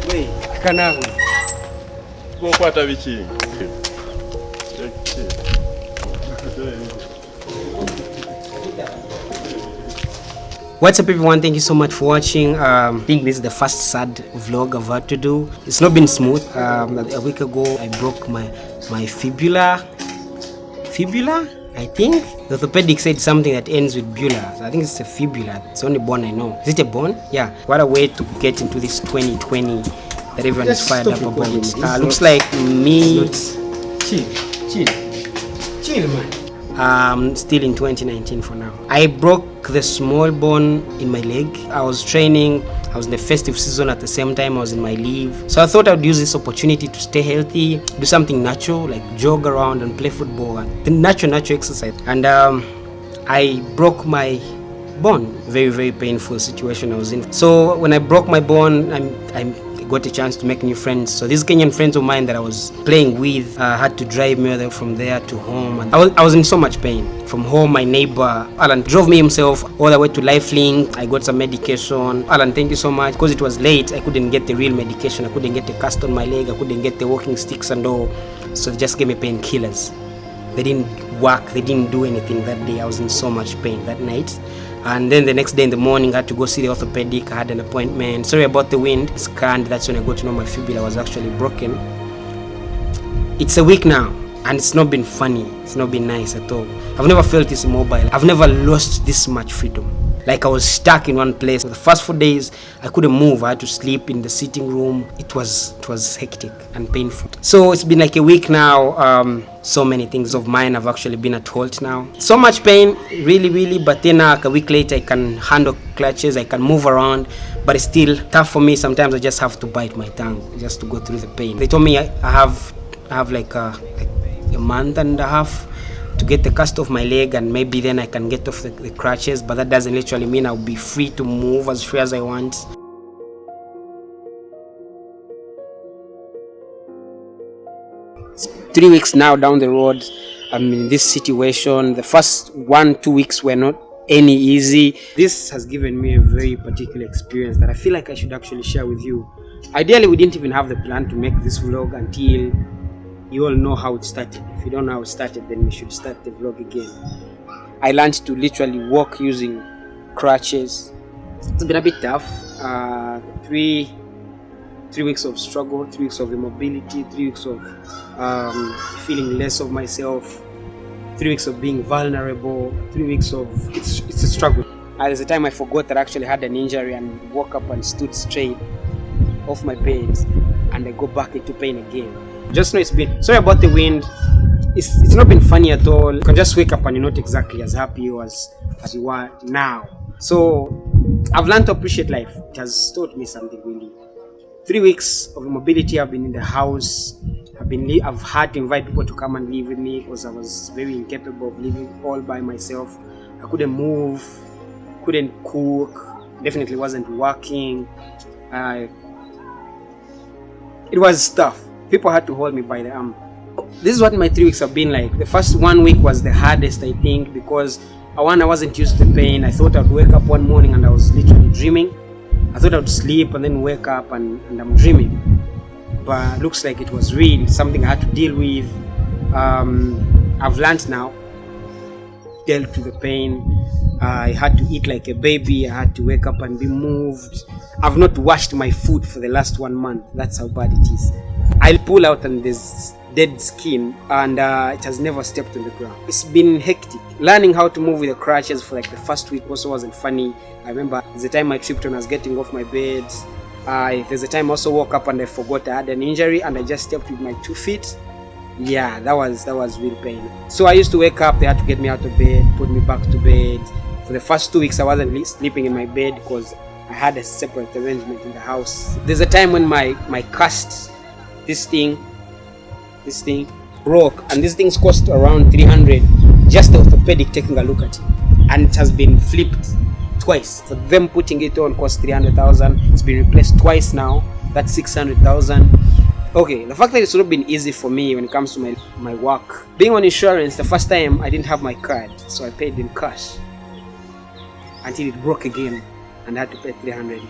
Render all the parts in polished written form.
Wait, kanangu. Go kwata biki. What's up everyone, thank you so much for watching. I think this is the first sad vlog I've had to do. It's not been smooth. A week ago I broke my fibula, I think. The orthopedic said something that ends with bula. So I think it's a fibula. It's the only bone I know. Is it a bone? Yeah. What a way to get into this 2020 that everyone is fired up about. Looks like me. Chill man. Still in 2019 for now. I broke the small bone in my leg. I was training. I was in the festive season at the same time. I was in my leave. So I thought I would use this opportunity to stay healthy, do something natural, like jog around and play football, and the natural exercise. And I broke my bone. Very painful situation I was in. So when I broke my bone, I got a chance to make new friends. So these Kenyan friends of mine that I was playing with had to drive me from there to home, and I was in so much pain. From home, my neighbor Alan drove me himself all the way to Lifelink. I got some medication. Alan, thank you so much. Because it was late, I couldn't get the real medication. I couldn't get the cast on my leg. I couldn't get the walking sticks and all. So they just gave me painkillers. They didn't work. They didn't do anything that day. I was in so much pain that night. And then the next day in the morning, I had to go see the orthopedic. I had an appointment. Sorry about the wind. Scanned. That's when I got to know my fibula was actually broken. It's a week now, and it's not been funny. It's not been nice at all. I've never felt this immobile. I've never lost this much freedom. Like I was stuck in one place. For the first 4 days, I couldn't move. I had to sleep in the sitting room. It was hectic and painful. So it's been like a week now. So many things of mine have actually been at halt now. So much pain, really. But then like a week later, I can handle clutches. I can move around. But it's still tough for me. Sometimes I just have to bite my tongue just to go through the pain. They told me I have like a month and a half to get the cast off my leg, and maybe then I can get off the crutches, but that doesn't literally mean I'll be free to move as free as I want. It's 3 weeks now down the road. I'm in this situation. The first 1-2 weeks were not any easy. This has given me a very particular experience that I feel like I should actually share with you. Ideally, we didn't even have the plan to make this vlog until you all know how it started. If you don't know how it started, then we should start the vlog again. I learned to literally walk using crutches. It's been a bit tough. 3 weeks of struggle, 3 weeks of immobility, 3 weeks of feeling less of myself, 3 weeks of being vulnerable, 3 weeks of it's a struggle. There's a time I forgot that I actually had an injury and woke up and stood straight off my bed, and I go back into pain again. Just know it's been, sorry about the wind, it's not been funny at all. You can just wake up and you're not exactly as happy as you are now. So I've learned to appreciate life. It has taught me something really. 3 weeks of immobility. I've been in the house. I've had to invite people to come and live with me because I was very incapable of living all by myself. I couldn't move, couldn't cook, definitely wasn't working. It was tough. People had to hold me by the arm. This is what my 3 weeks have been like. The first 1 week was the hardest, I think, because I wasn't used to the pain. I thought I'd wake up one morning and I was literally dreaming. I thought I'd sleep and then wake up and I'm dreaming. But it looks like it was real, something I had to deal with. I've learned now, dealt with the pain. I had to eat like a baby. I had to wake up and be moved. I've not washed my food for the last 1 month. That's how bad it is. I'll pull out and there's dead skin, and it has never stepped on the ground. It's been hectic. Learning how to move with the crutches for like the first week also wasn't funny. I remember there's a time I tripped when I was getting off my bed. There's a time I also woke up and I forgot I had an injury and I just stepped with my 2 feet. Yeah, that was real pain. So I used to wake up, they had to get me out of bed, put me back to bed. For the first 2 weeks I wasn't sleeping in my bed because I had a separate arrangement in the house. There's a time when my cast, this thing broke, and these things cost around 300. Just the orthopedic taking a look at it, and it has been flipped twice. For them putting it on cost 300,000. It's been replaced twice now. That's 600,000. Okay, the fact that it's not been easy for me when it comes to my work. Being on insurance, the first time I didn't have my card, so I paid in cash until it broke again and I had to pay 300.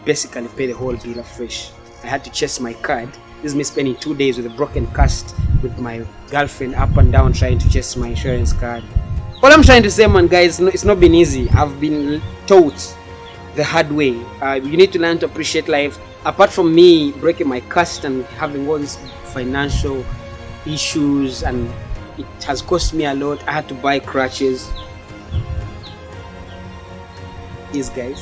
basically pay the whole bill afresh. I had to chase my card. This is me spending 2 days with a broken cast with my girlfriend up and down trying to chase my insurance card. All I'm trying to say, man, guys, it's not been easy. I've been taught the hard way. You need to learn to appreciate life. Apart from me breaking my cast and having all these financial issues, and it has cost me a lot. I had to buy crutches. Yes, guys,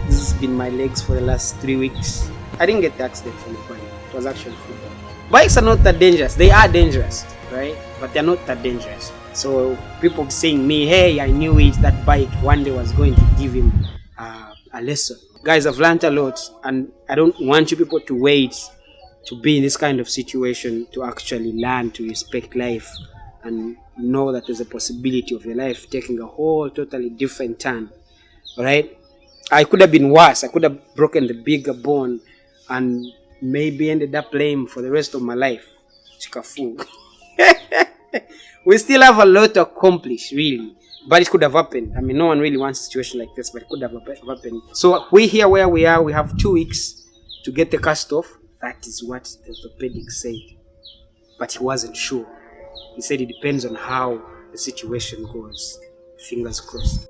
this has been my legs for the last 3 weeks. I didn't get the accident from the bike. It was actually football. Bikes are not that dangerous. They are dangerous, right? But they're not that dangerous. So people saying me, hey, I knew it, that bike one day was going to give him a lesson. Guys, I've learned a lot, and I don't want you people to wait to be in this kind of situation to actually learn to respect life and know that there's a possibility of your life taking a whole totally different turn. Alright? I could have been worse. I could have broken the bigger bone and maybe ended up lame for the rest of my life. Chikafu. We still have a lot to accomplish, really. But it could have happened. I mean, no one really wants a situation like this, but it could have happened. So we here where we are, we have 2 weeks to get the cast off. That is what the orthopedic said. But he wasn't sure. He said it depends on how the situation goes. Fingers crossed.